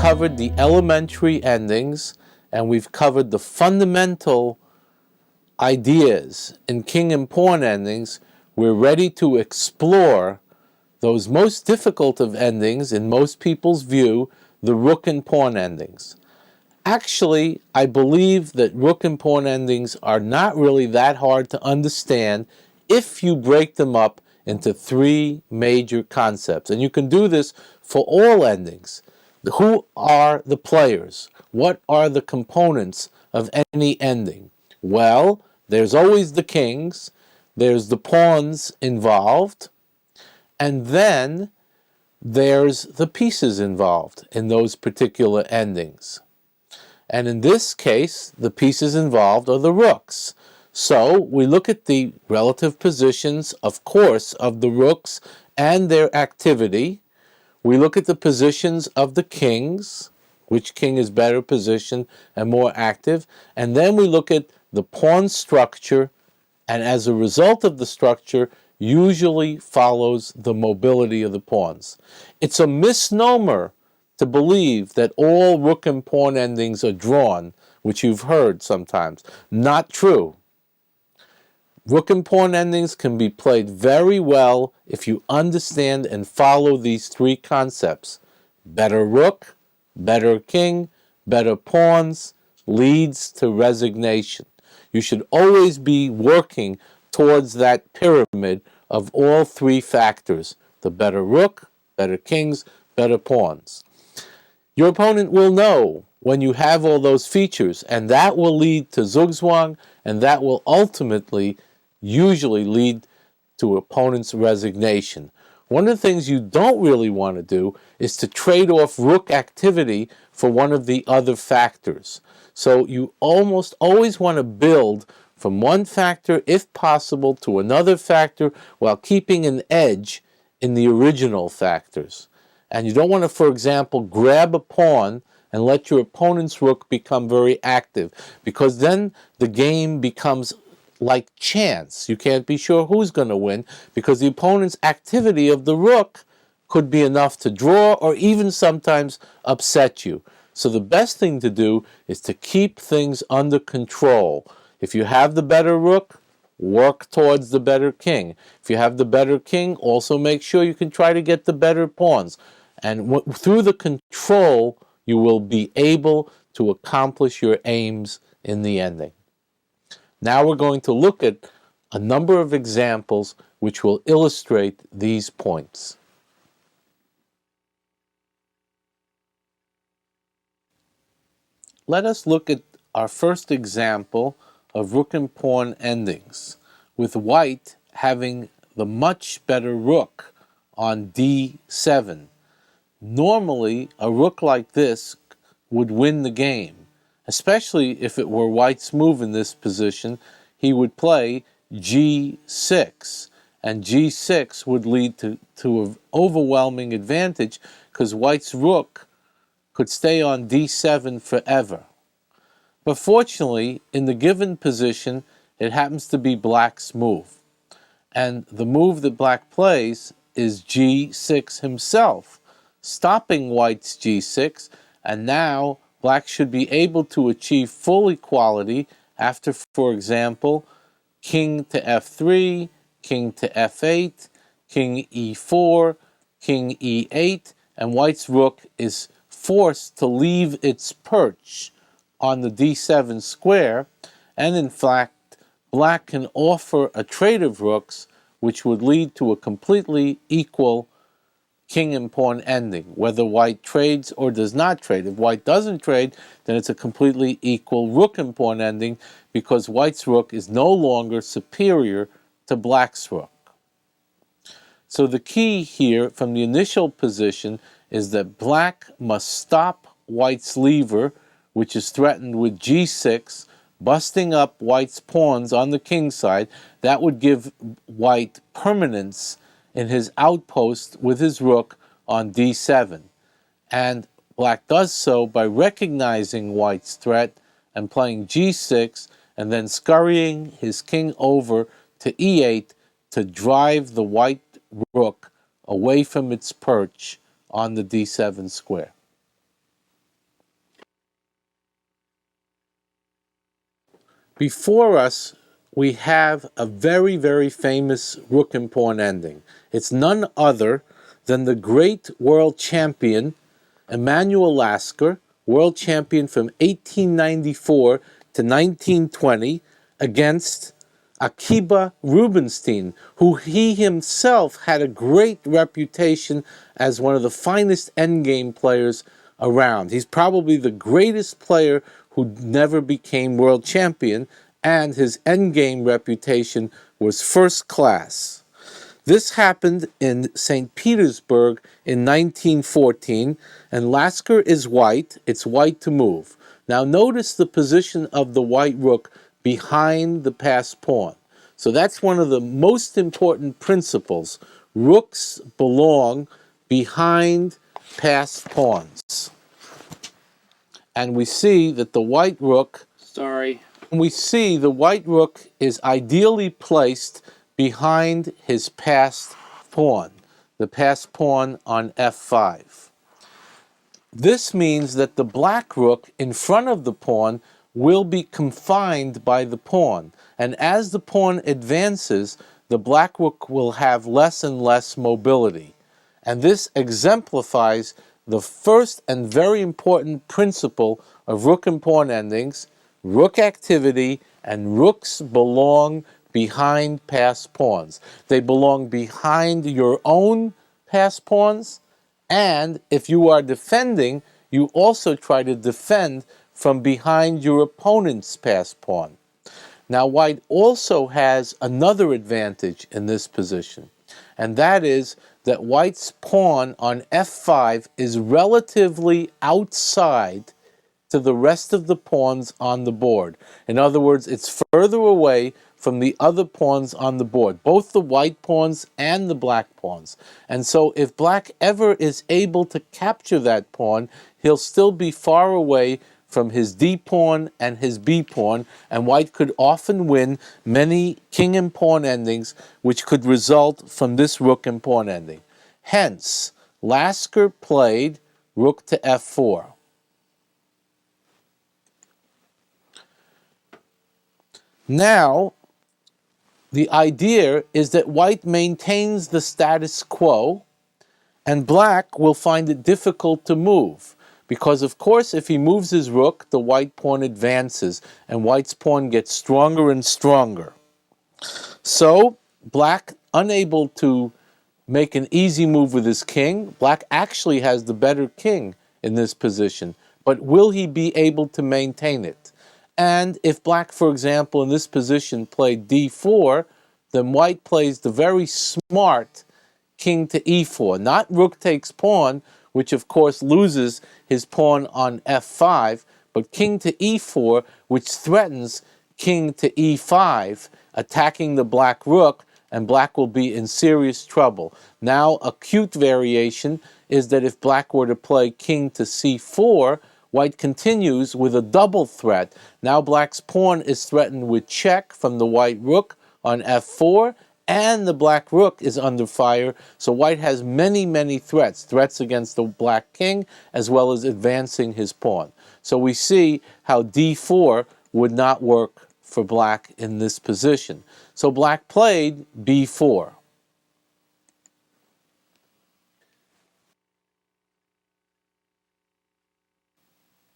covered the elementary endings, and we've covered the fundamental ideas in king and pawn endings. We're ready to explore those most difficult of endings in most people's view, the rook and pawn endings. Actually, I believe that rook and pawn endings are not really that hard to understand if you break them up into three major concepts. And you can do this for all endings. Who are the players? What are the components of any ending? Well, there's always the kings, there's the pawns involved, and then there's the pieces involved in those particular endings. And in this case, the pieces involved are the rooks. So we look at the relative positions, of course, of the rooks and their activity. We look at the positions of the kings, which king is better positioned and more active. And then we look at the pawn structure, and as a result of the structure, usually follows the mobility of the pawns. It's a misnomer to believe that all rook and pawn endings are drawn, which you've heard sometimes. Not true. Rook and pawn endings can be played very well if you understand and follow these three concepts. Better rook, better king, better pawns leads to resignation. You should always be working towards that pyramid of all three factors: the better rook, better kings, better pawns. Your opponent will know when you have all those features, and that will lead to zugzwang, and that will ultimately usually lead to opponent's resignation. One of the things you don't really want to do is to trade off rook activity for one of the other factors. So you almost always want to build from one factor, if possible, to another factor while keeping an edge in the original factors. And you don't want to, for example, grab a pawn and let your opponent's rook become very active, because then the game becomes like chance. You can't be sure who's going to win, because the opponent's activity of the rook could be enough to draw or even sometimes upset you. So the best thing to do is to keep things under control. If you have the better rook, work towards the better king. If you have the better king, also make sure you can try to get the better pawns. And through the control, you will be able to accomplish your aims in the ending. Now we're going to look at a number of examples which will illustrate these points. Let us look at our first example of rook and pawn endings, with white having the much better rook on d7. Normally, a rook like this would win the game, especially if it were white's move in this position. He would play g6, and g6 would lead to an overwhelming advantage, because white's rook could stay on d7 forever. But fortunately, in the given position, it happens to be black's move. And the move that black plays is g6 himself, stopping white's g6, and now black should be able to achieve full equality after, for example, king to f3, king to f8, king e4, king e8, and white's rook is forced to leave its perch on the d7 square, and in fact, black can offer a trade of rooks which would lead to a completely equal king and pawn ending, whether white trades or does not trade. If white doesn't trade, then it's a completely equal rook and pawn ending, because white's rook is no longer superior to black's rook. So the key here from the initial position is that black must stop white's lever, which is threatened with g6, busting up white's pawns on the king side. That would give white permanence in his outpost with his rook on d7. And black does so by recognizing white's threat and playing g6, and then scurrying his king over to e8 to drive the white rook away from its perch on the d7 square. Before us, we have a very, very famous rook and pawn ending. It's none other than the great world champion, Emanuel Lasker, world champion from 1894 to 1920, against Akiba Rubinstein, who he himself had a great reputation as one of the finest endgame players around. He's probably the greatest player who never became world champion, and his endgame reputation was first class. This happened in St. Petersburg in 1914, and Lasker is white. It's white to move. Now notice the position of the white rook behind the passed pawn. So that's one of the most important principles. Rooks belong behind passed pawns. And we see that the white rook, we see the white rook is ideally placed behind his passed pawn, the passed pawn on f5. This means that the black rook in front of the pawn will be confined by the pawn, and as the pawn advances, the black rook will have less and less mobility. And this exemplifies the first and very important principle of rook and pawn endings: rook activity, and rooks belong behind passed pawns. They belong behind your own passed pawns, and if you are defending, you also try to defend from behind your opponent's passed pawn. Now, white also has another advantage in this position, and that is that white's pawn on f5 is relatively outside to the rest of the pawns on the board. In other words, it's further away from the other pawns on the board, both the white pawns and the black pawns. And so if black ever is able to capture that pawn, he'll still be far away from his D pawn and his B pawn, and white could often win many king and pawn endings, which could result from this rook and pawn ending. Hence, Lasker played rook to f4. Now, the idea is that white maintains the status quo, and black will find it difficult to move. Because, of course, if he moves his rook, the white pawn advances, and white's pawn gets stronger and stronger. So, black, unable to make an easy move with his king, black actually has the better king in this position. But will he be able to maintain it? And if black, for example, in this position played d4, then white plays the very smart king to e4. Not rook takes pawn, which of course loses his pawn on f5, but king to e4, which threatens king to e5, attacking the black rook, and black will be in serious trouble. Now, a cute variation is that if black were to play king to c4, white continues with a double threat. Now black's pawn is threatened with check from the white rook on f4, and the black rook is under fire. So white has many, many threats. Threats against the black king, as well as advancing his pawn. So we see how d4 would not work for black in this position. So black played b4.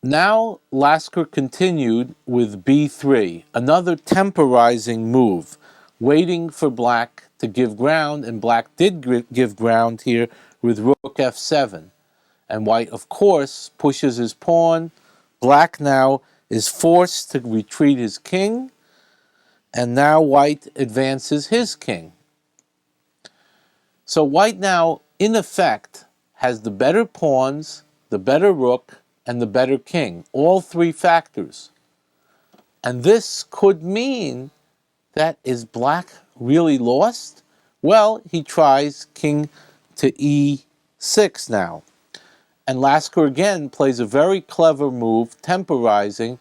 Now Lasker continued with b3, another temporizing move, waiting for black to give ground, and black did give ground here with rook f7. And white, of course, pushes his pawn. Black now is forced to retreat his king, and now white advances his king. So white now, in effect, has the better pawns, the better rook, and the better king, all three factors. And this could mean that is black really lost? Well, he tries king to e6 now. And Lasker again plays a very clever move, temporizing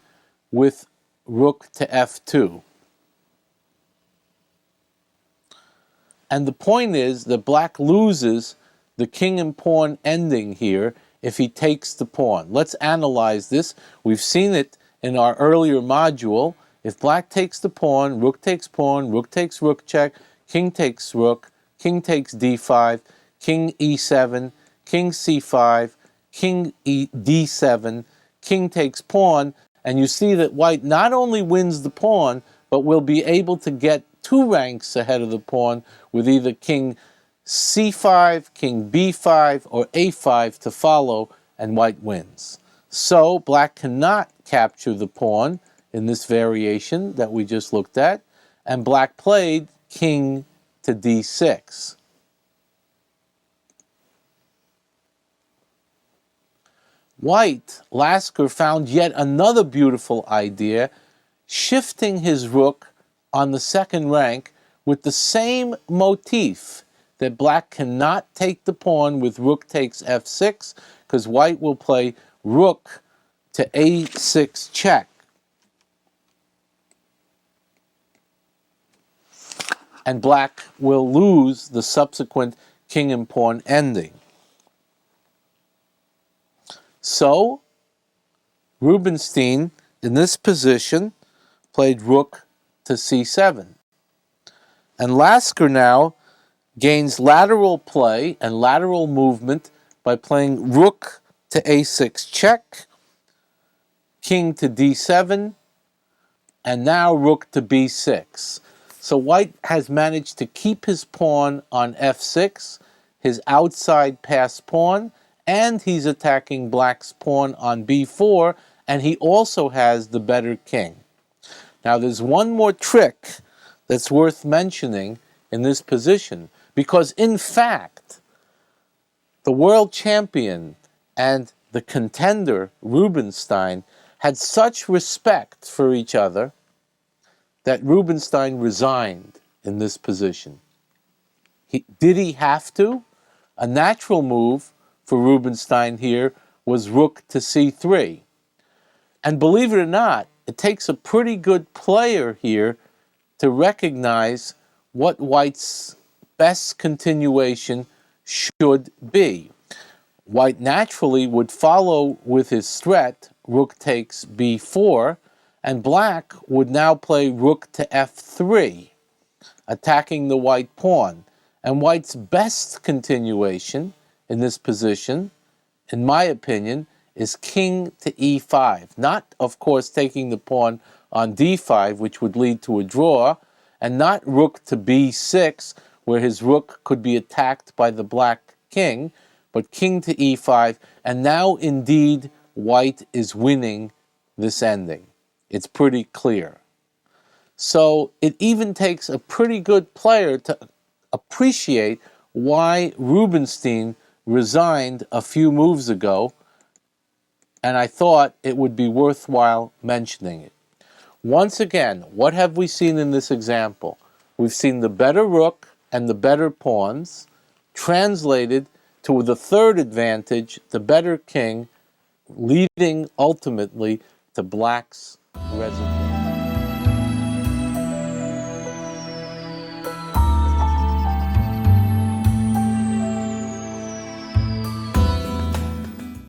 with rook to f2. And the point is that black loses the king and pawn ending here if he takes the pawn. Let's analyze this. We've seen it in our earlier module, If black takes the pawn, rook takes rook check, king takes rook, king takes d5, king e7, king c5, king d7, king takes pawn, and you see that white not only wins the pawn, but will be able to get 2 ranks ahead of the pawn with either king c5, king b5, or a5 to follow, and white wins. So black cannot capture the pawn in this variation that we just looked at, and black played king to d6. White, Lasker, found yet another beautiful idea, shifting his rook on the second rank with the same motif, that black cannot take the pawn with rook takes f6, because white will play rook to a6 check. And black will lose the subsequent king and pawn ending. So, Rubinstein, in this position, played rook to c7. And Lasker now gains lateral play and lateral movement by playing rook to a6 check, king to d7, and now rook to b6. So white has managed to keep his pawn on f6, his outside pass pawn, and he's attacking black's pawn on b4, and he also has the better king. Now there's one more trick that's worth mentioning in this position, because in fact, the world champion and the contender, Rubinstein, had such respect for each other that Rubinstein resigned in this position. Did he have to? A natural move for Rubinstein here was rook to c3. And believe it or not, it takes a pretty good player here to recognize what white's best continuation should be. White naturally would follow with his threat, rook takes b4, and black would now play rook to f3, attacking the white pawn. And white's best continuation in this position, in my opinion, is king to e5. Not, of course, taking the pawn on d5, which would lead to a draw, and not rook to b6, where his rook could be attacked by the black king, but king to e5, and now indeed white is winning this ending. It's pretty clear. So it even takes a pretty good player to appreciate why Rubinstein resigned a few moves ago, and I thought it would be worthwhile mentioning it. Once again, what have we seen in this example? We've seen the better rook and the better pawns translated to the third advantage, the better king, leading ultimately to black's resolution.